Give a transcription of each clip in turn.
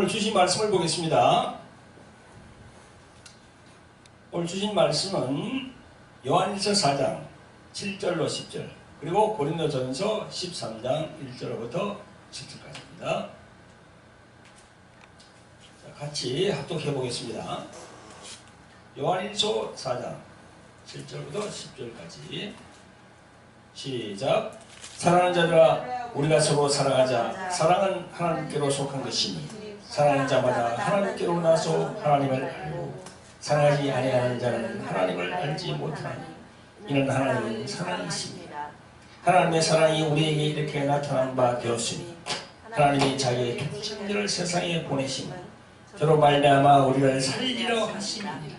오늘 주신 말씀을 보겠습니다. 오늘 주신 말씀은 요한일서 4장 7절로 10절 그리고 고린도전서 13장 1절로부터 10절까지입니다. 같이 합독해 보겠습니다. 요한일서 4장 7절부터 10절까지 시작. 사랑하는 자들아, 우리가 서로 사랑하자. 사랑은 하나님께로 속한 것이니 사랑하는 자마다 하나님께로 나서 하나님을 알고 사랑하지 아니하는 자는 하나님을 알지 못하니 이는 하나님은 사랑이십니다. 하나님의 사랑이 우리에게 이렇게 나타난 바 되었으니 하나님이 자기의 독생자를 세상에 보내시니 저로 말미암아 우리를 살리려 하심이니라.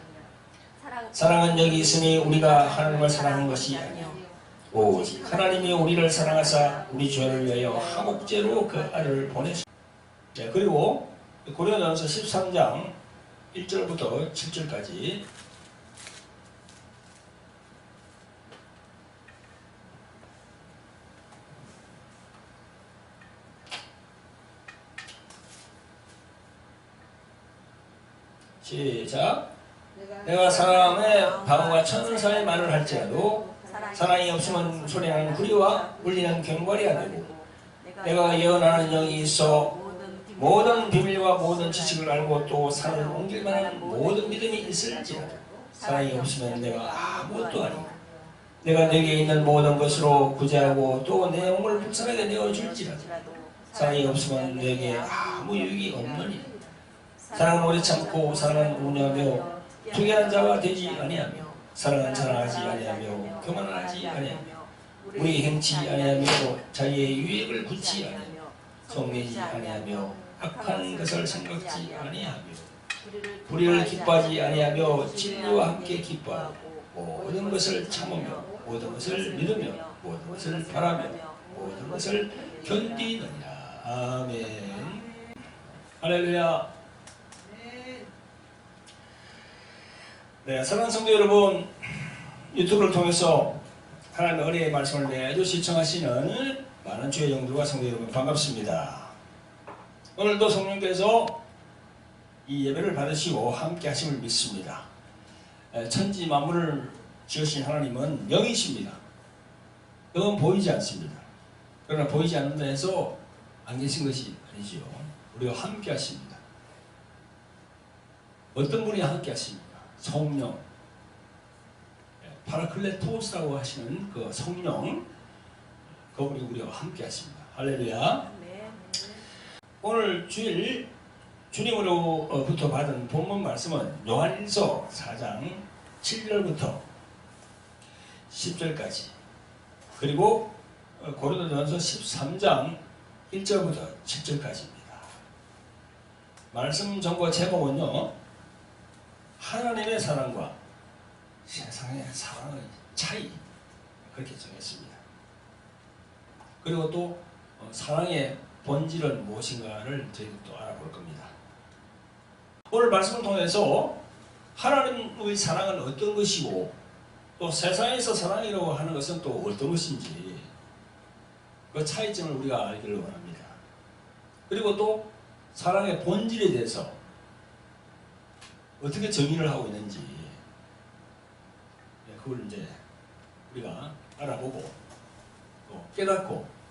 사랑은 여기 있으니 우리가 하나님을 사랑한 것이 아니요 오직 하나님이 우리를 사랑하사 우리 죄를 위하여 화목제로 그 아들을 보내셨습니다. 네, 그리고 고린도전서 13장 1절부터 7절까지 시작. 내가 사람의 방언과 천사의 말을 할지라도 사랑이 없으면 소리하는 구리와 울리는 경과리가 되고 내가 예언하는 영이 있어 모든 비밀과 모든 지식을 알고 또 산을 옮길 만한 모든 믿음이 있을지라도 사랑이 없으면 내가 아무것도 아니고 내가 내게 있는 모든 것으로 구제하고 또 내 영혼을 불쌍하게 내어줄지라도 사랑이 없으면 내게 아무 유익이 없느니 사랑은 오래 참고 사랑은 운유하며 투기하는 자와 되지 아니하며 사랑은 자랑하지 아니하며 교만하지 아니하며 우리 행치 아니하며 자기의 유익을 굳지 아니하며 성내지 아니하며 악한 것을 생각지 아니하며 불의를 기뻐하지 아니하며 진리와 함께 기뻐하고 모든 것을 참으며 모든 것을 믿으며 모든 것을 바라며 모든 것을 견디느니라. 아멘. 할렐루야. 네, 사랑하는 성도 여러분, 유튜브를 통해서 하나님의 은혜의 말씀을 매주 시청하시는 많은 주의 영들과 성도 여러분 반갑습니다. 오늘도 성령께서 이 예배를 받으시고 함께 하심을 믿습니다. 천지 만물을 지으신 하나님은 영이십니다. 영은 보이지 않습니다. 그러나 보이지 않는다 해서 안 계신 것이 아니지요. 우리가 함께 하십니다. 어떤 분이 함께 하십니까? 성령, 파라클레토스라고 하시는 그 성령, 그분이 우리와 함께 하십니다. 할렐루야. 오늘 주일 주님으로부터 받은 본문 말씀은 요한일서 4장 7절부터 10절까지 그리고 고린도전서 13장 1절부터 7절까지입니다. 말씀 전과 제목은요, 하나님의 사랑과 세상의 사랑의 차이, 그렇게 정했습니다. 그리고 또 사랑의 본질은 무엇인가를 저희도 또 알아볼 겁니다. 오늘 말씀을 통해서 하나님의 사랑은 어떤 것이고 또 세상에서 사랑이라고 하는 것은 또 어떤 것인지 그 차이점을 우리가 알기를 원합니다. 그리고 또 사랑의 본질에 대해서 어떻게 정의를 하고 있는지 그걸 이제 우리가 알아보고 또 깨닫고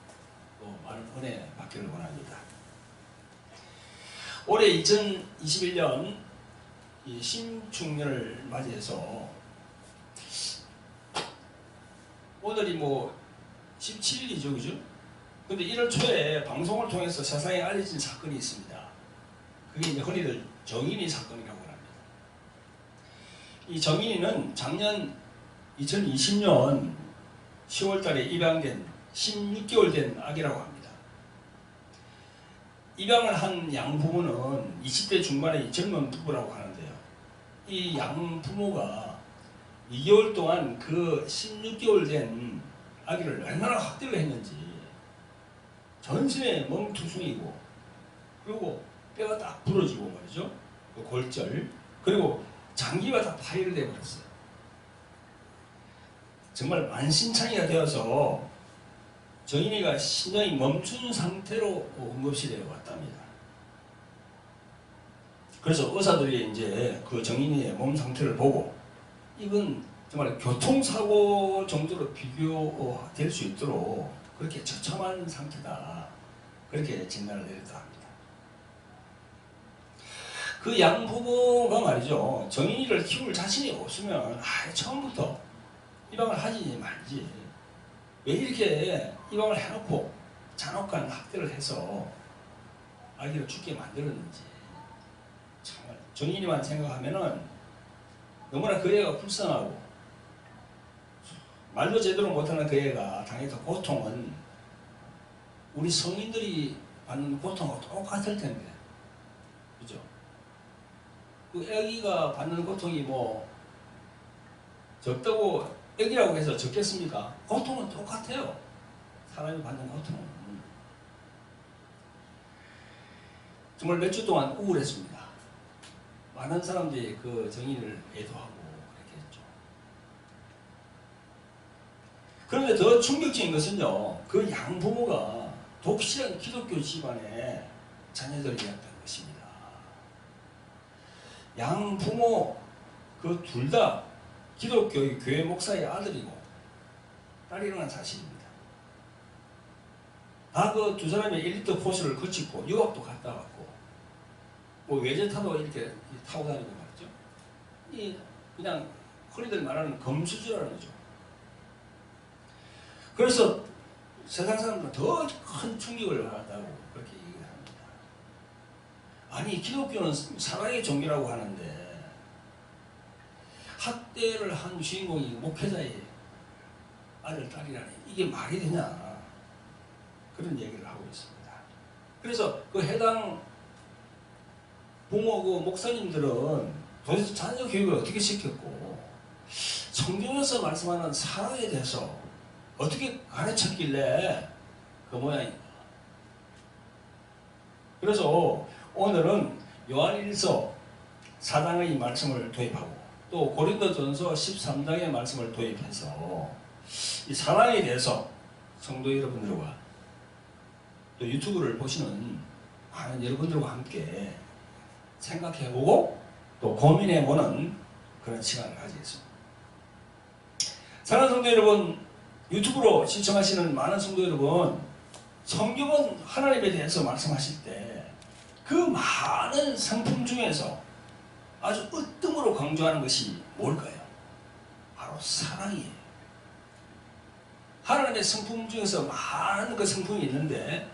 또 많은 은혜 받기를 원합니다. 올해 2021년 신축년을 맞이해서 오늘이 17일이죠, 그죠? 근데 1월 초에 방송을 통해서 세상에 알려진 사건이 있습니다. 그게 이제 흔히들 정인이 사건이라고 합니다. 이 정인이는 작년 2020년 10월달에 입양된 16개월 된 아기라고 합니다. 입양을 한 양부모는 20대 중반의 젊은 부부라고 하는데요. 이 양부모가 2개월 동안 그 16개월 된 아기를 얼마나 학대를 했는지 전신에 멍투성이고 그리고 뼈가 딱 부러지고 말이죠. 그 골절 그리고 장기가 다 파열이 되어버렸어요. 정말 만신창이가 되어서 정인이가 심장이 멈춘 상태로 응급실에 왔답니다. 그래서 의사들이 이제 그 정인이의 몸 상태를 보고 이건 정말 교통사고 정도로 비교될 수 있도록 그렇게 처참한 상태다. 그렇게 진단을 내렸다 합니다. 그 양부모가 말이죠. 정인이를 키울 자신이 없으면 처음부터 입양을 하지 말지. 왜 이렇게 입양을 해놓고 잔혹한 학대를 해서 아기를 죽게 만들었는지. 정말 정인이만 생각하면은 너무나 그 애가 불쌍하고 말도 제대로 못하는 그 애가 당했던 고통은 우리 성인들이 받는 고통하고 똑같을 텐데, 그죠? 그 애기가 받는 고통이 뭐 적다고 애기라고 해서 적겠습니까? 고통은 똑같아요. 사람이 받는 고통은. 정말 몇 주 동안 우울했습니다. 많은 사람들이 그 정인을 애도하고 그렇게 했죠. 그런데 더 충격적인 것은요, 그 양부모가 독실한 기독교 집안의 자녀들이었던 것입니다. 양부모 그 둘 다 기독교의 교회 목사의 아들이고 딸이라는 사실입니다. 다 그 두 사람이 엘리트 코스를 거치고 유학도 갔다 왔고 뭐 외제타도 이렇게 타고 다니고 말이죠. 이 그냥 흔히들 말하는 검수주라는 거죠. 그래서 세상 사람들은 더 큰 충격을 받았다고 그렇게 얘기를 합니다. 아니 기독교는 사랑의 종교라고 하는데 학대를 한 주인공이 목회자의 아들, 딸이라니 이게 말이 되냐 그런 얘기를 하고 있습니다. 그래서 그 해당 부모 그 목사님들은 도대체 자녀 교육을 어떻게 시켰고 성경에서 말씀하는 사랑에 대해서 어떻게 가르쳤길래 그 모양입니다. 그래서 오늘은 요한일서 4장의 말씀을 도입하고 또 고린도전서 13장의 말씀을 도입해서 이 사랑에 대해서 성도 여러분들과 또 유튜브를 보시는 많은 여러분들과 함께 생각해보고 또 고민해보는 그런 시간을 가지겠습니다. 사랑하는 성도 여러분, 유튜브로 시청하시는 많은 성도 여러분, 성경은 하나님에 대해서 말씀하실 때 그 많은 상품 중에서 아주 으뜸으로 강조하는 것이 뭘까요? 바로 사랑이에요. 하나님의 성품 중에서 많은 그 성품이 있는데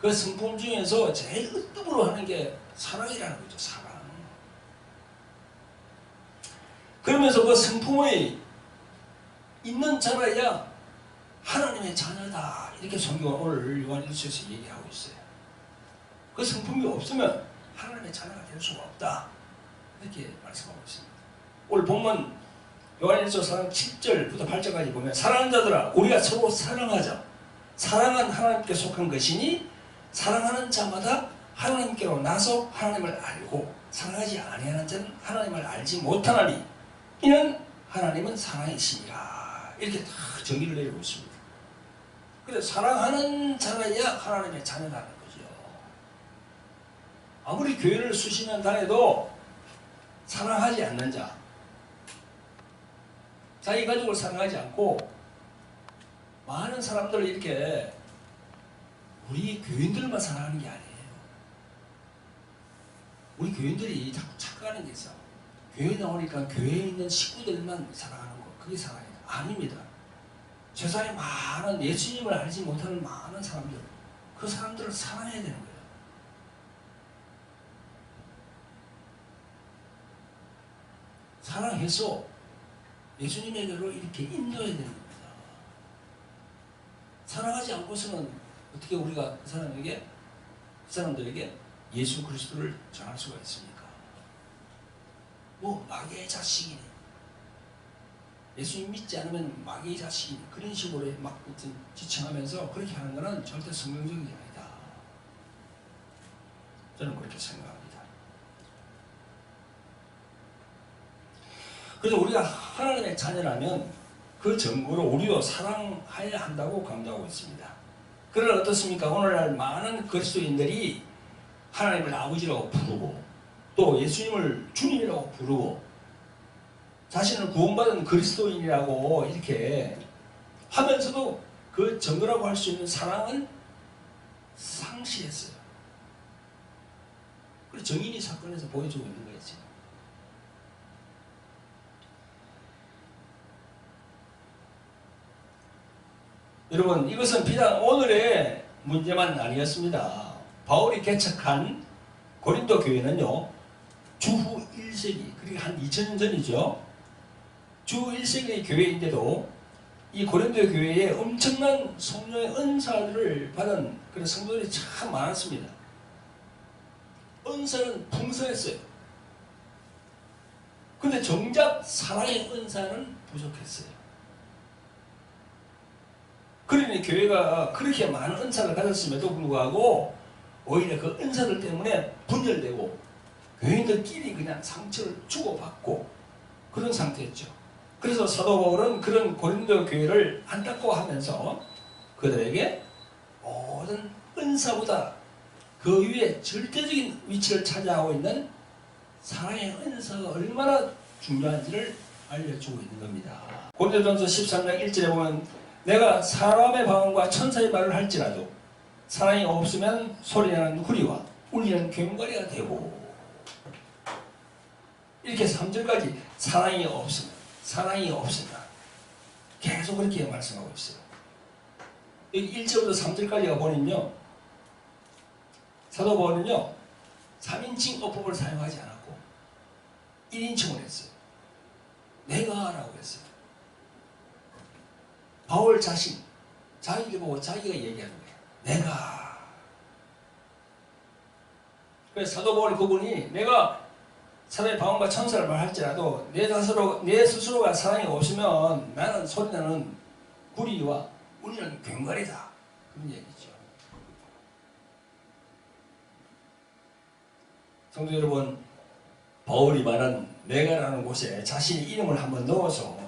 그 성품 중에서 제일 으뜸으로 하는 게 사랑이라는 거죠. 사랑. 그러면서 그 성품이 있는 자라야 하나님의 자녀다. 이렇게 성경은 오늘 요한일서에서 얘기하고 있어요. 그 성품이 없으면 하나님의 자녀가 될 수가 없다. 이렇게 말씀하고 있습니다. 오늘 본문 요한일서 4장 7절부터 8절까지 보면 사랑하는 자들아 우리가 서로 사랑하자. 사랑은 하나님께 속한 것이니 사랑하는 자마다 하나님께로 나서 하나님을 알고 사랑하지 아니하는 자는 하나님을 알지 못하나니 이는 하나님은 사랑이시니라. 이렇게 다 정의를 내리고 있습니다. 그래서 사랑하는 자라야 하나님의 자녀라는 거죠. 아무리 교회를 수십 년 다녀도 사랑하지 않는 자, 자기 가족을 사랑하지 않고 많은 사람들을 이렇게 우리 교인들만 사랑하는 게 아니에요. 우리 교인들이 자꾸 착각하는 게 있어. 교회 나오니까 교회에 있는 식구들만 사랑하는 거, 그게 사랑이에요. 아닙니다. 세상에 많은 예수님을 알지 못하는 많은 사람들, 그 사람들을 사랑해야 되는 거예요. 사랑해서 예수님에게로 이렇게 인도해야 되는 겁니다. 사랑하지 않고서는 어떻게 우리가 그 사람들에게 예수 그리스도를 전할 수가 있습니까? 뭐 마귀의 자식이니 예수님 믿지 않으면 마귀의 자식이니 그런 식으로 막 지칭하면서 그렇게 하는 것은 절대 성경적인 게 아니다. 저는 그렇게 생각합니다. 그래서 우리가 하나님의 자녀라면 그 증거로 우리도 사랑해야 한다고 강조하고 있습니다. 그러나 어떻습니까? 오늘날 많은 그리스도인들이 하나님을 아버지라고 부르고 또 예수님을 주님이라고 부르고 자신을 구원받은 그리스도인이라고 이렇게 하면서도 그 정거라고 할 수 있는 사랑은 상실했어요. 그래서 정인이 사건에서 보여주고 있는 거였죠. 여러분, 이것은 비단 오늘의 문제만 아니었습니다. 바울이 개척한 고린도 교회는요, 주후 1세기, 그러니까 한 2000년 전이죠. 주 1세기의 교회인데도 이 고린도 교회에 엄청난 성령의 은사를 받은 그런 성도들이 참 많았습니다. 은사는 풍성했어요. 근데 정작 사랑의 은사는 부족했어요. 그러니 교회가 그렇게 많은 은사를 가졌음에도 불구하고 오히려 그 은사들 때문에 분열되고 교인들끼리 그냥 상처를 주고받고 그런 상태였죠. 그래서 사도 바울은 그런 고린도 교회를 안타까워하면서 그들에게 모든 은사보다 그 위에 절대적인 위치를 차지하고 있는 사랑의 은사가 얼마나 중요한지를 알려주고 있는 겁니다. 고린도전서 13장 1절에 보면 내가 사람의 방언과 천사의 말을 할지라도 사랑이 없으면 소리나는 구리와 울리는 괭과리가 되고, 이렇게 3절까지 사랑이 없으면 계속 그렇게 말씀하고 있어요. 여기 1절부터 3절까지가 보면요, 사도 바울은요 3인칭 어법을 사용하지 않았고 1인칭을 했어요. 내가 라고 했어요. 바울 자신, 자기를 보고 자기가 얘기하는 거예요. 내가. 그래서 사도 바울 그분이 내가 사람의 방언과 천사를 말할지라도 내 스스로가 사랑이 없으면 나는 소리나는 구리와 울리는 괭과리다. 그런 얘기죠. 성도 여러분, 바울이 말한 내가라는 곳에 자신의 이름을 한번 넣어서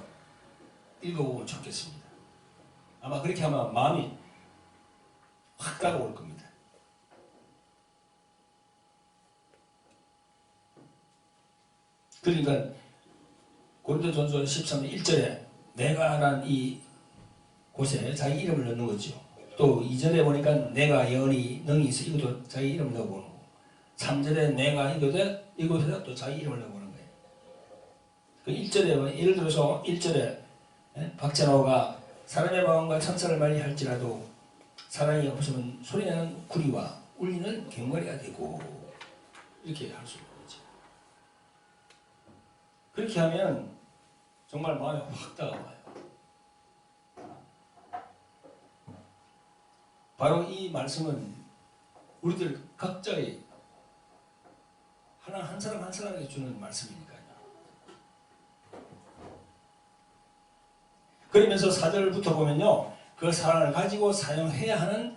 읽어보면 좋겠습니다. 아마 그렇게 하면 마음이 확 다가올 겁니다. 그러니까 고린도전서 13장 1절에 내가라는 이 곳에 자기 이름을 넣는 거죠. 또 2절에 보니까 내가 영원히 능히 있어, 이것도 자기 이름을 넣어보는 거고, 3절에 내가 이곳에 또 자기 이름을 넣어보는 거예요. 그 1절에 예를 들어서 1절에 박찬호가 사람의 마음과 천사를 많이 할지라도 사랑이 없으면 소리나는 구리와 울리는 괭과리가 되고, 이렇게 할 수 있는 거죠. 그렇게 하면 정말 마음이 확 다가와요. 바로 이 말씀은 우리들 각자의 하나 한 사람 한 사람에게 주는 말씀이니까요. 그러면서 4절부터 보면요, 그 사랑을 가지고 사용해야 하는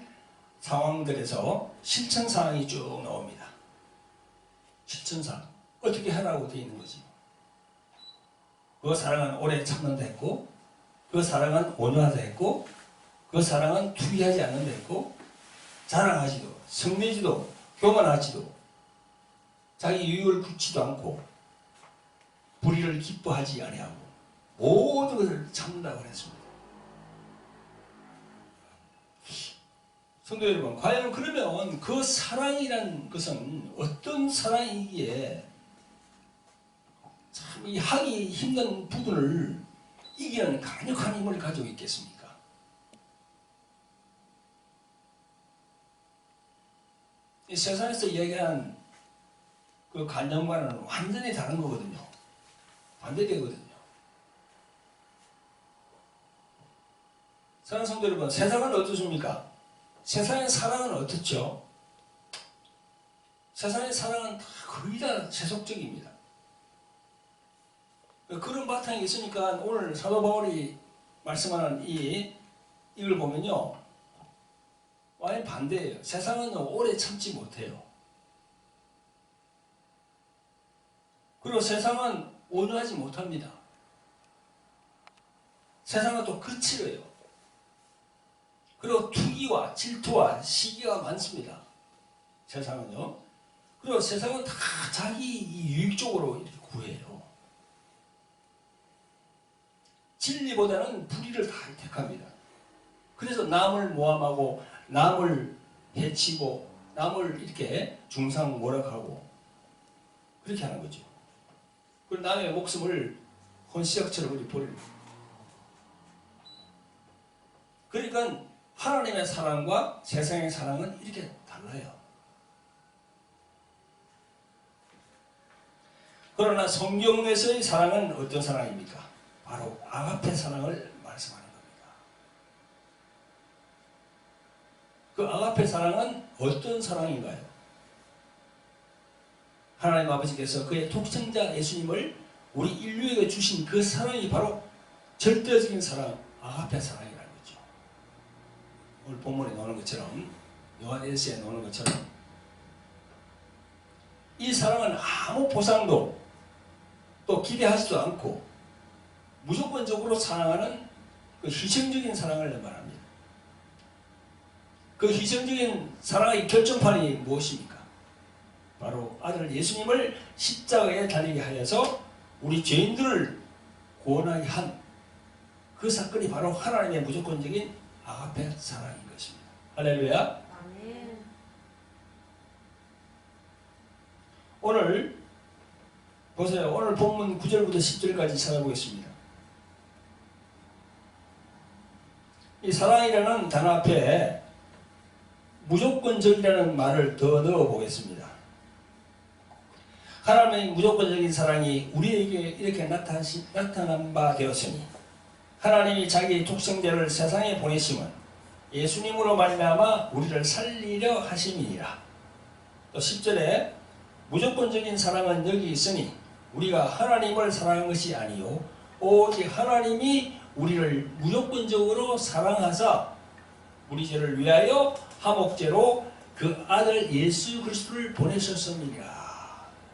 상황들에서 실천사항이 쭉 나옵니다. 실천사항, 어떻게 하라고 되어 있는 거지. 그 사랑은 오래 참는다 했고, 그 사랑은 온유하다 했고, 그 사랑은 투기하지 않는다 했고, 자랑하지도, 성내지도, 교만하지도, 자기 유익을 굳지도 않고, 불의를 기뻐하지 아니하고, 모든 것을 참는다고 했습니다. 성도 여러분, 과연 그러면 그 사랑이란 것은 어떤 사랑이기에 참 이 하기 힘든 부분을 이기는 강력한 힘을 가지고 있겠습니까? 이 세상에서 이야기하는 그 간정과는 완전히 다른 거거든요. 반대되거든요. 사랑하는 성도 여러분, 세상은 어떻습니까? 세상의 사랑은 어떻죠? 세상의 사랑은 거의 다 세속적입니다. 그런 바탕이 있으니까 오늘 사도 바울이 말씀하는 이걸 보면요, 완전 반대예요. 세상은 오래 참지 못해요. 그리고 세상은 온유하지 못합니다. 세상은 또 거칠어요. 그리고 투기와 질투와 시기가 많습니다. 세상은요. 그리고 세상은 다 자기 유익적으로 이렇게 구해요. 진리보다는 불의를 다 택합니다. 그래서 남을 모함하고 남을 해치고 남을 이렇게 중상모략하고 그렇게 하는 거죠. 그리고 남의 목숨을 혼시약처럼 우리 버리는 거예요. 그러니까 하나님의 사랑과 세상의 사랑은 이렇게 달라요. 그러나 성경에서의 사랑은 어떤 사랑입니까? 바로 아가페 사랑을 말씀하는 겁니다. 그 아가페 사랑은 어떤 사랑인가요? 하나님 아버지께서 그의 독생자 예수님을 우리 인류에게 주신 그 사랑이 바로 절대적인 사랑, 아가페 사랑이라는 거죠. 오늘 본문에 나오는 것처럼, 요한 1서에 나오는 것처럼 이 사랑은 아무 보상도 또 기대하지도 않고 무조건적으로 사랑하는 그 희생적인 사랑을 말합니다. 그 희생적인 사랑의 결정판이 무엇입니까? 바로 아들 예수님을 십자가에 달리게 하여서 우리 죄인들을 구원하게 한 그 사건이 바로 하나님의 무조건적인 아가페 사랑인 것입니다. 할렐루야. 아멘. 오늘 보세요. 오늘 본문 9절부터 10절까지 찾아보겠습니다. 이 사랑이라는 단어 앞에 무조건적이라는 말을 더 넣어 보겠습니다. 하나님의 무조건적인 사랑이 우리에게 이렇게 나타난 바 되었으니 하나님이 자기 독생자를 세상에 보내심은 예수님으로 말미암아 우리를 살리려 하심이니라. 또 10절에 무조건적인 사랑은 여기 있으니 우리가 하나님을 사랑한 것이 아니요 오직 하나님이 우리를 무조건적으로 사랑하사 우리 죄를 위하여 화목제로 그 아들 예수 그리스도를 보내셨습니다.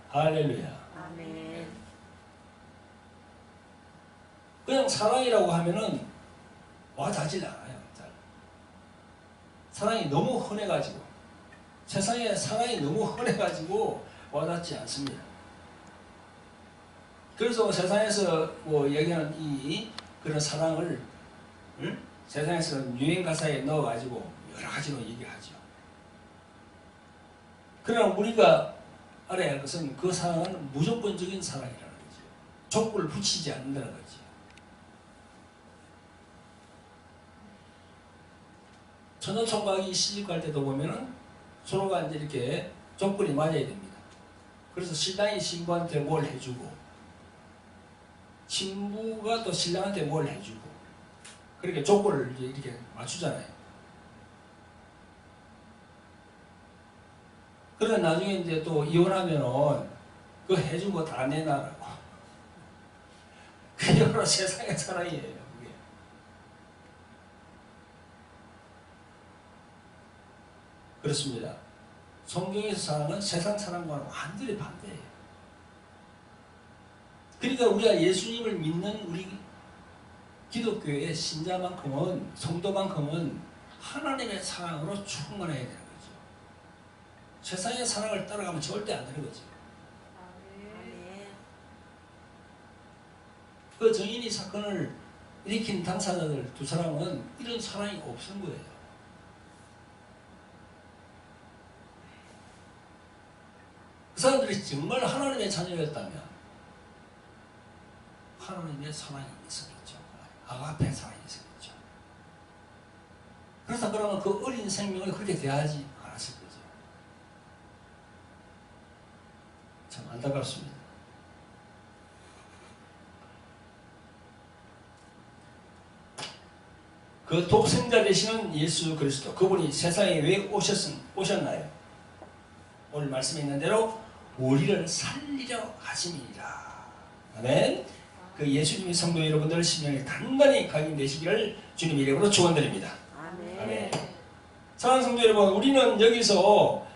할렐루야. 아멘. 그냥 사랑이라고 하면은 와닿질 않아요. 사랑이 너무 흔해가지고 세상에 사랑이 너무 흔해가지고 와닿지 않습니다. 그래서 세상에서 뭐 얘기하는 이 그런 사랑을 세상에서는 유행 가사에 넣어가지고 여러 가지로 얘기하죠. 그러나 우리가 알아야 할 것은 그 사랑은 무조건적인 사랑이라는 거죠. 족구를 붙이지 않는다는 거죠. 천하총각이 시집갈 때도 보면은 서로가 이제 이렇게 조건이 맞아야 됩니다. 그래서 신랑이 신부한테 뭘 해주고 신부가 또 신랑한테 뭘 해주고 그렇게 조건을 이렇게 맞추잖아요. 그러나 나중에 이제 또 이혼하면은 그 해준 거 다 내놔라고. 그게 바로 세상의 사랑이에요. 그게. 그렇습니다. 성경에서 사랑은 세상 사랑과는 완전히 반대예요. 그러니까 우리가 예수님을 믿는 우리 기독교의 신자만큼은 성도만큼은 하나님의 사랑으로 충만해야 되는 거죠. 세상의 사랑을 따라가면 절대 안 되는 거죠. 아멘. 그 정인이 사건을 일으킨 당사자들 두 사람은 이런 사랑이 없은 거예요. 그 사람들이 정말 하나님의 자녀였다면 하나님의 사랑이 있었겠죠. 아가페 사랑이 있었겠죠. 그래서 그러면 그 어린 생명을 그렇게 대하지 않았을 거죠. 참 안타깝습니다. 그 독생자 되시는 예수 그리스도, 그분이 세상에 왜 오셨나요? 오늘 말씀에 있는 대로 우리를 살리려 하심이니라. 아멘. 그 예수님의 성도 여러분들 심령에 단단히 각인되시기를 주님 이름으로 축원드립니다. 아멘. 아멘. 사랑하는 성도 여러분, 우리는 여기서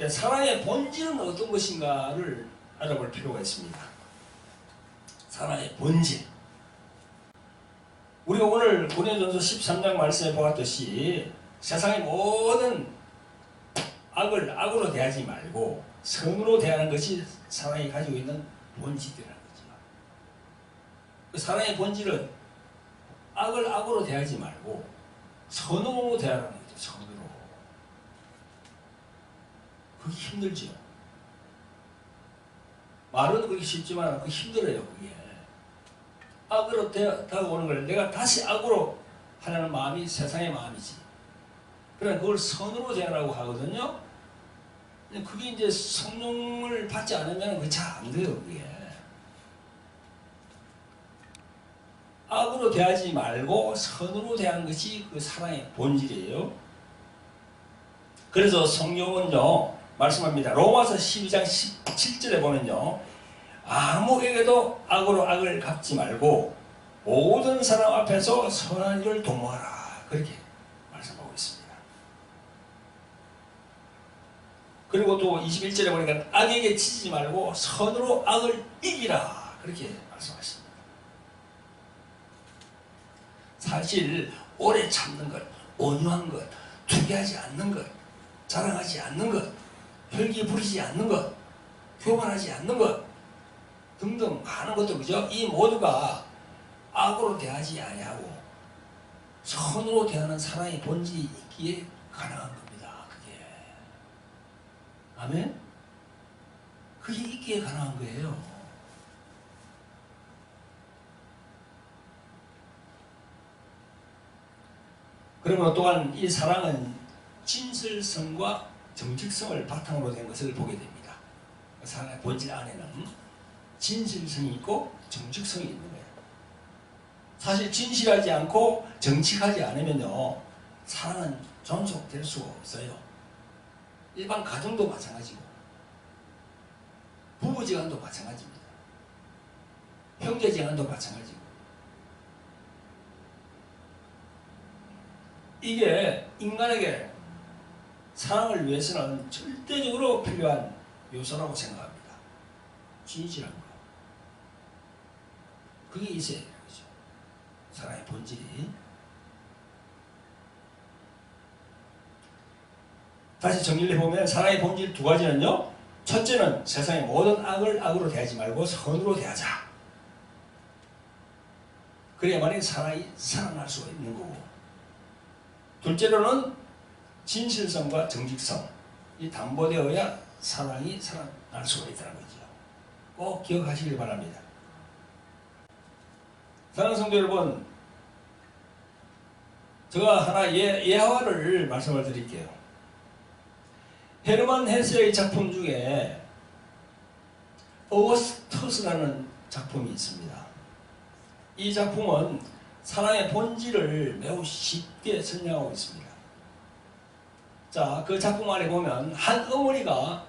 사랑의 본질은 어떤 것인가를 알아볼 필요가 있습니다. 사랑의 본질. 우리가 오늘 고린도전서 13장 말씀에 보았듯이 세상의 모든 악을 악으로 대하지 말고 선으로 대하는 것이 사랑이 가지고 있는 본질이라는 거죠. 그 사랑의 본질은 악을 악으로 대하지 말고 선으로 대하는 거죠. 선으로. 그게 힘들죠. 말은 그렇게 쉽지만 그게 힘들어요. 그게. 악으로 다가오는 걸 내가 다시 악으로 하려는 마음이 세상의 마음이지. 그러나 그걸 선으로 대하라고 하거든요. 근데 그게 이제 성령을 받지 않으면 그게 잘 안 돼요. 그게. 악으로 대하지 말고 선으로 대하는 것이 그 사랑의 본질이에요. 그래서 성경은요 말씀합니다. 로마서 12장 17절에 보면요, 아무에게도 악으로 악을 갚지 말고 모든 사람 앞에서 선한 일을 도모하라, 그렇게 말씀하고 있습니다. 그리고 또 21절에 보니까 악에게 치지 말고 선으로 악을 이기라, 그렇게 말씀하십니다. 사실 오래 참는 것, 온유한 것, 투기하지 않는 것, 자랑하지 않는 것, 혈기 부리지 않는 것, 교만하지 않는 것 등등 많은 것들, 그죠? 이 모두가 악으로 대하지 아니하고 선으로 대하는 사랑의 본질이 있기에 가능한 겁니다. 그게. 아멘? 그게 있기에 가능한 거예요. 그러면 또한 이 사랑은 진실성과 정직성을 바탕으로 된 것을 보게 됩니다. 사랑의 본질 안에는 진실성이 있고 정직성이 있는 거예요. 사실 진실하지 않고 정직하지 않으면요, 사랑은 존속될 수가 없어요. 일반 가정도 마찬가지고 부부지간도 마찬가지입니다. 형제지간도 마찬가지고. 이게 인간에게 사랑을 위해서는 절대적으로 필요한 요소라고 생각합니다. 진실한 거. 그게 있어야 되는 거죠. 사랑의 본질이. 다시 정리를 해보면 사랑의 본질 두 가지는요, 첫째는 세상의 모든 악을 악으로 대하지 말고 선으로 대하자. 그래야만이 사랑이 살아날 수가 있는 거고, 둘째로는 진실성과 정직성, 이 담보되어야 사랑이 살아날 수가 있다는 거죠. 꼭 기억하시길 바랍니다. 사랑하는 성도 여러분, 제가 하나 예화를 말씀을 드릴게요. 헤르만 헤세의 작품 중에 어거스터스라는 작품이 있습니다. 이 작품은 사랑의 본질을 매우 쉽게 설명하고 있습니다. 자, 그 작품 안에 보면 한 어머니가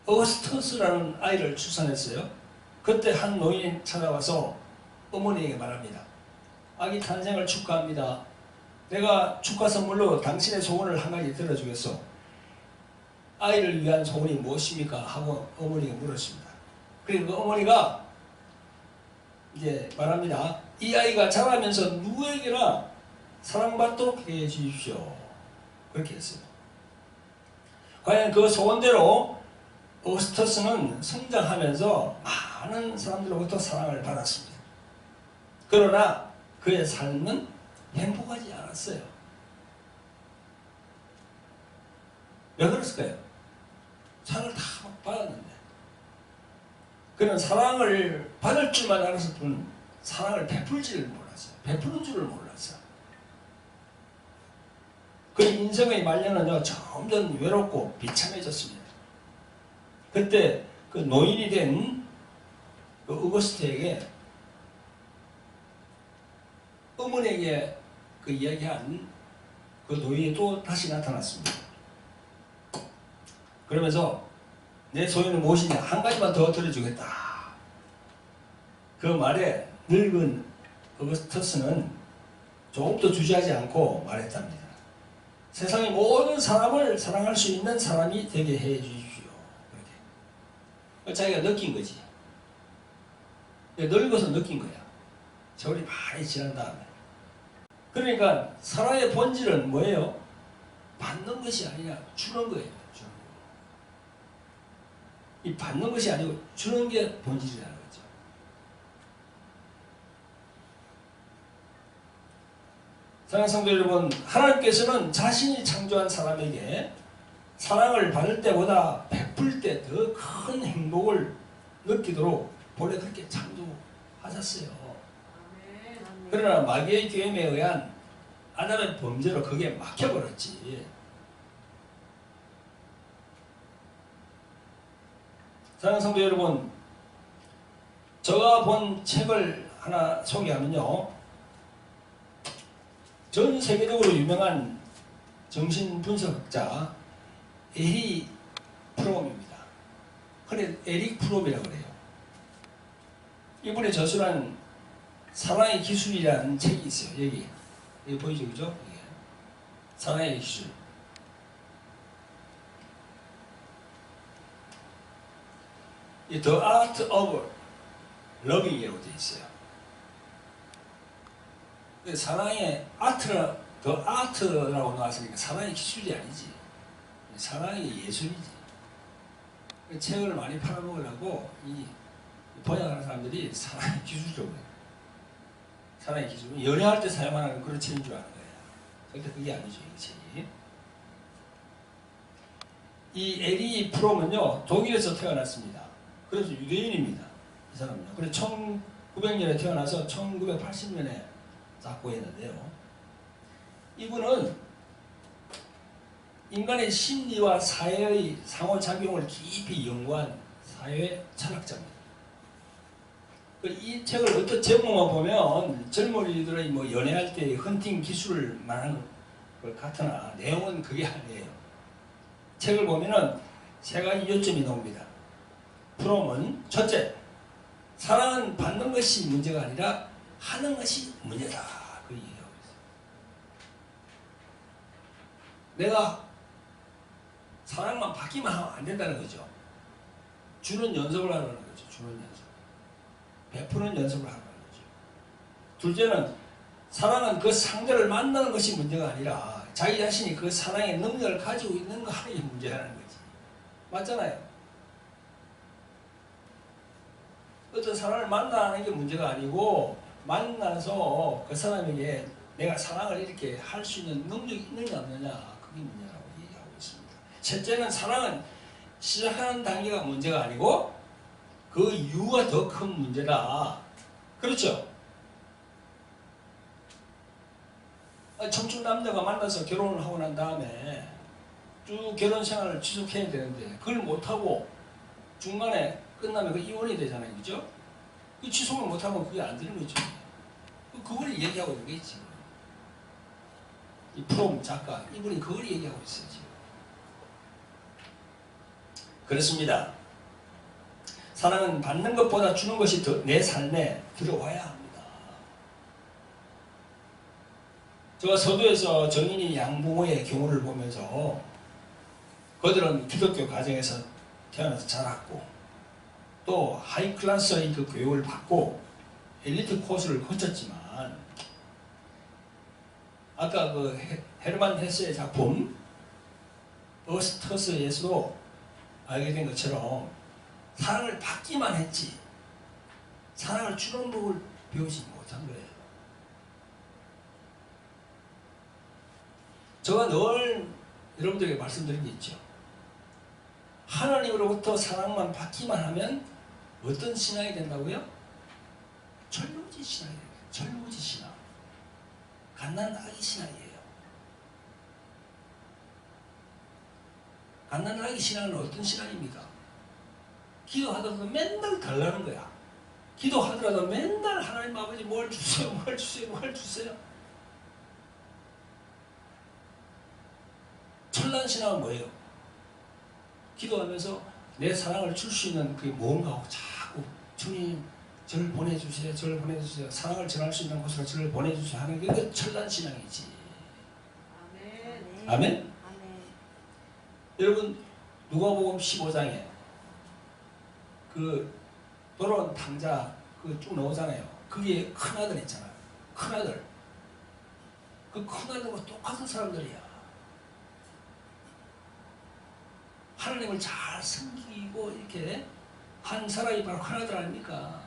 어거스터스라는 아이를 출산했어요. 그때 한 노인이 찾아와서 어머니에게 말합니다. 아기 탄생을 축하합니다. 내가 축하 선물로 당신의 소원을 한 가지 들어주겠소. 아이를 위한 소원이 무엇입니까? 하고 어머니가 물었습니다. 그리고 그 어머니가 이제 말합니다. 이 아이가 자라면서 누구에게나 사랑받도록 해 주십시오. 그렇게 했어요. 과연 그 소원대로 어거스터스는 성장하면서 많은 사람들로부터 사랑을 받았습니다. 그러나 그의 삶은 행복하지 않았어요. 왜 그랬을까요? 사랑을 다 받았는데, 그는 사랑을 받을 줄만 알았을 뿐 사랑을 베풀지를 몰랐어요. 베푸는 줄을 몰랐어요. 그 인생의 말년은요, 점점 외롭고 비참해졌습니다. 그때 그 노인이 된 그 어거스트에게 어머니에게 그 이야기한 그 노인이 또 다시 나타났습니다. 그러면서 내 소원은 무엇이냐, 한 가지만 더 들어주겠다. 그 말에 늙은 어거스터스는 조금도 주저하지 않고 말했답니다. 세상의 모든 사람을 사랑할 수 있는 사람이 되게 해 주십시오. 그렇게. 자기가 느낀 거지. 늙어서 느낀 거야. 세월이 많이 지난 다음에. 그러니까 사랑의 본질은 뭐예요? 받는 것이 아니라 주는 거예요. 주는 거. 이 받는 것이 아니고 주는 게 본질이라는 거죠. 사랑하는 성도 여러분, 하나님께서는 자신이 창조한 사람에게 사랑을 받을 때보다 베풀 때 더 큰 행복을 느끼도록 본래 그렇게 창조하셨어요. 그러나 마귀의 계획에 의한 아담의 범죄로 그게 막혀버렸지. 사랑하는 성도 여러분, 제가 본 책을 하나 소개하면요, 전 세계적으로 유명한 정신분석학자 에릭 프롬입니다. 그래, 에릭 프롬이라고 그래요. 이분이 저술한 사랑의 기술이라는 책이 있어요. 여기 보이죠, 그죠? 예. 사랑의 기술. 이 The Art of Loving이라고 되어 있어요. 사랑의 아트라, 더 아트라고 나왔으니까 사랑의 기술이 아니지. 사랑의 예술이지. 책을 많이 팔아먹으려고 이 번역하는 사람들이 사랑의 기술이라고 해요. 사랑의 기술. 연애할 때 사용하는 그런 책인 줄 아는 거예요. 근데 그게 아니죠, 이 책이. 이 에리 프롬은요, 독일에서 태어났습니다. 그래서 유대인입니다. 이 사람은요. 그래서 1900년에 태어나서 1980년에 작고했는데요. 이분은 인간의 심리와 사회의 상호작용을 깊이 연구한 사회 철학자입니다. 이 책을 어떤 제목만 보면 젊은이들의 뭐 연애할 때 헌팅 기술을 말하는 것 같으나 내용은 그게 아니에요. 책을 보면은 세 가지 요점이 나옵니다. 프롬은 첫째, 사랑은 받는 것이 문제가 아니라 하는 것이 문제다. 그 얘기하고 있어요. 내가 사랑만 받기만 하면 안 된다는 거죠. 주는 연습을 하라는 거죠. 주는 연습. 베푸는 연습을 하라는 거죠. 둘째는 사랑은 그 상대를 만나는 것이 문제가 아니라 자기 자신이 그 사랑의 능력을 가지고 있는 거 하는 게 문제라는 거지. 맞잖아요. 어떤 사람을 만나는 게 문제가 아니고 만나서 그 사람에게 내가 사랑을 이렇게 할 수 있는 능력이 있느냐 없느냐, 그게 문제라고 얘기하고 있습니다. 셋째는 사랑은 시작하는 단계가 문제가 아니고 그 이유가 더 큰 문제다. 그렇죠? 청춘 남녀가 만나서 결혼을 하고 난 다음에 쭉 결혼 생활을 지속해야 되는데 그걸 못하고 중간에 끝나면 그 이혼이 되잖아요. 그죠? 그 지속을 못하면 그게 안 되는 거죠. 그걸 얘기하고 있는 게 있지. 이 프롬 작가, 이분이 그걸 얘기하고 있어요. 지금. 그렇습니다. 사랑은 받는 것보다 주는 것이 더 내 삶에 들어와야 합니다. 제가 서두에서 정인이 양부모의 경우를 보면서 그들은 기독교 가정에서 태어나서 자랐고 또 하이클래스의 그 교육을 받고 엘리트 코스를 거쳤지만 아까 그 헤르만 헤세의 작품 어스터스에서도 알게 된 것처럼 사랑을 받기만 했지 사랑을 주는 법을 배우지 못한 거예요. 제가 늘 여러분들에게 말씀드린 게 있죠. 하나님으로부터 사랑만 받기만 하면 어떤 신앙이 된다고요? 절무지 신앙이 돼요. 절무지 신앙. 갓난아기 신앙이에요. 갓난아기 신앙은 어떤 신앙입니까? 기도하더라도 맨날 달라는 거야. 기도하더라도 맨날 하나님 아버지 뭘 주세요, 뭘 주세요, 뭘 주세요. 천란 신앙은 뭐예요? 기도하면서 내 사랑을 줄 수 있는 그게 뭔가 하고 자꾸 주님 저를 보내주세요, 저를 보내주세요, 사랑을 전할 수 있는 곳으로 저를 보내주세요 하는 게 천란 신앙이지. 아멘. 아멘? 아멘. 여러분 누가복음 15장에 그 돌아온 탕자 그 쭉 나오잖아요. 그게 큰아들 있잖아요. 큰아들. 그 큰아들과 똑같은 사람들이야. 하나님을 잘 섬기고 이렇게 한 사람이 바로 하나들 아닙니까?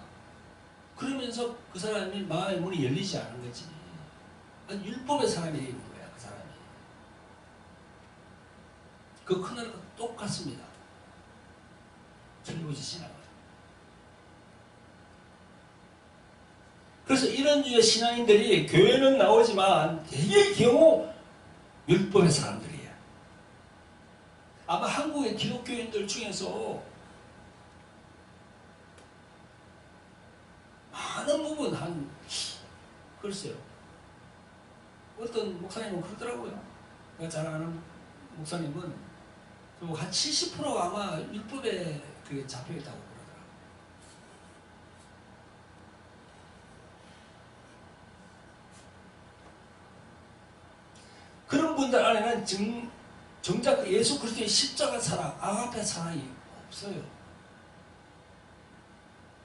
그러면서 그 사람이 마음의 문이 열리지 않은 거지. 율법의 사람이 되는 거야, 그 사람이. 그 큰하늘과 똑같습니다. 틀리지시나 거죠. 그래서 이런 류의 신앙인들이 교회는 나오지만 대개의 경우 율법의 사람들이에요. 아마 한국의 기독교인들 중에서 많은 부분 글쎄요. 어떤 목사님은 그러더라고요. 내가 잘 아는 목사님은 한 70%가 아마 율법에 그게 잡혀있다고 그러더라고요. 그런 분들 안에는 정작 예수 그리스도의 십자가 사랑, 아가페 사랑이 없어요.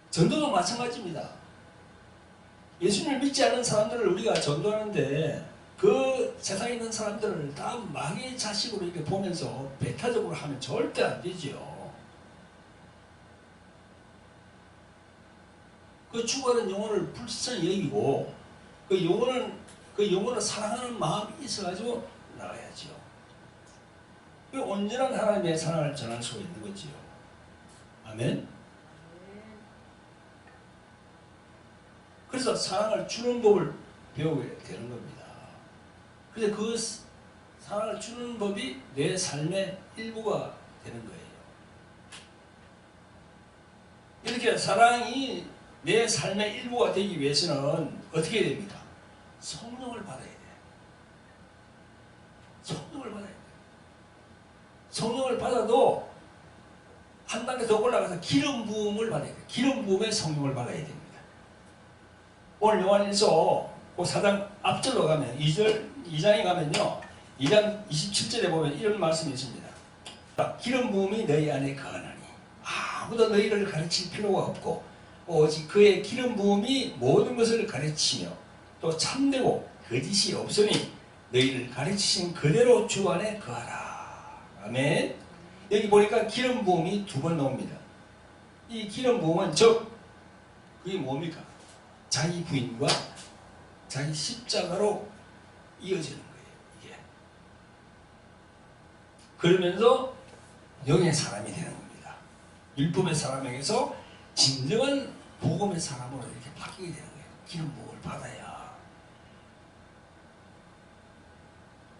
전도도 마찬가지입니다. 예수님을 믿지 않는 사람들을 우리가 전도하는데 그 세상에 있는 사람들을 다 마귀의 자식으로 이렇게 보면서 배타적으로 하면 절대 안 되죠. 그 죽어가는 영혼을 불쌍히 여기고 그 영혼을 사랑하는 마음이 있어가지고 나가야죠. 그 온전한 하나님의 사랑을 전할 수가 있는 거지요. 아멘. 그래서 사랑을 주는 법을 배우게 되는 겁니다. 그래서 그 사랑을 주는 법이 내 삶의 일부가 되는 거예요. 이렇게 사랑이 내 삶의 일부가 되기 위해서는 어떻게 해야 됩니까? 성령을 받아야 돼요. 성령을 받아야 돼요. 성령을 받아도 한 단계 더 올라가서 기름 부음을 받아야 돼요. 기름 부음의 성령을 받아야 됩니다. 오늘 요한일서 그 4장 앞절로 가면 2장에 가면요 2장 27절에 보면 이런 말씀이 있습니다. 기름 부음이 너희 안에 거하나니 아무도 너희를 가르칠 필요가 없고 오직 그의 기름 부음이 모든 것을 가르치며 또 참되고 거짓이 없으니 너희를 가르치신 그대로 주 안에 거하라. 아멘. 여기 보니까 기름 부음이 2번 나옵니다. 이 기름 부음은 즉 그게 뭡니까? 자기 부인과 자기 십자가로 이어지는 거예요. 이게. 그러면서 영의 사람이 되는 겁니다. 율법의 사람에게서 진정한 복음의 사람으로 이렇게 바뀌게 되는 거예요. 기름 부음을 받아야.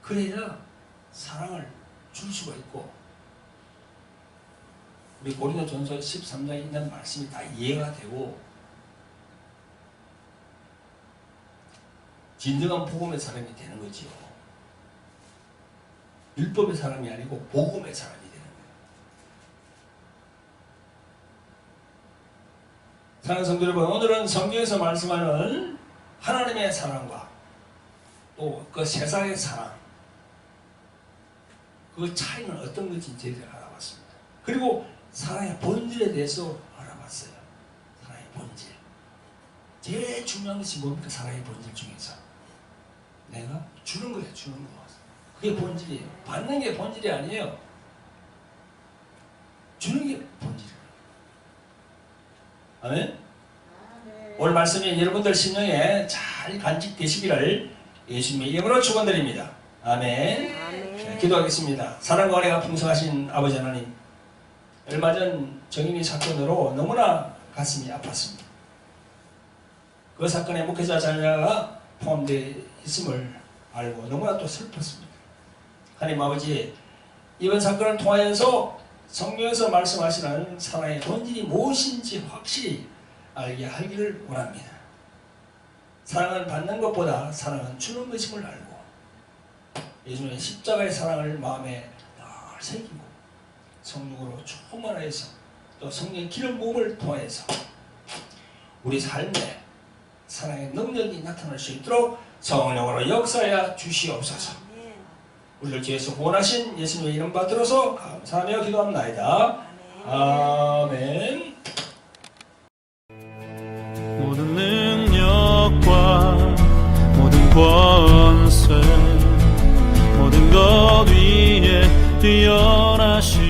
그래야 사랑을 줄 수가 있고 우리 고린도전서 13장에 있는 말씀이 다 이해가 되고 진정한 복음의 사람이 되는 거지요. 율법의 사람이 아니고 복음의 사람이 되는 거예요. 사랑하는 성도 여러분, 오늘은 성경에서 말씀하는 하나님의 사랑과 또 그 세상의 사랑, 그 차이는 어떤 건지 저희들이 알아봤습니다. 그리고 사랑의 본질에 대해서 알아봤어요. 사랑의 본질. 제일 중요한 것이 뭡니까? 사랑의 본질 중에서 내가 주는 거예요. 주는 거. 그게 본질이에요. 받는 게 본질이 아니에요. 주는 게 본질이에요. 아멘? 오늘 말씀이 여러분들 심령에 잘 간직되시기를 예수님의 이름으로 축원드립니다. 아멘. 아멘. 기도하겠습니다. 사랑과 은혜가 풍성하신 아버지 하나님, 얼마 전 정인이 사건으로 너무나 가슴이 아팠습니다. 그 사건에 목회자 자녀가 포함되어 있음을 알고 너무나 또 슬펐습니다. 하나님 아버지, 이번 사건을 통하여서 성경에서 말씀하시는 사랑의 본질이 무엇인지 확실히 알게 하기를 원합니다. 사랑은 받는 것보다 사랑은 주는 것임을 알고 예수님의 십자가의 사랑을 마음에 늘 새기고 성령으로 충만하여서 또 성령의 기름 부음을 통해서 우리 삶에 사랑의 능력이 나타날 수 있도록 성령으로 역사하여 주시옵소서. 우리를 주에서 구원하신 예수님의 이름 받들어서 감사하며 기도합나이다. 아멘. 모든 능력과 모든 권세 모든 것 위에 뛰어나신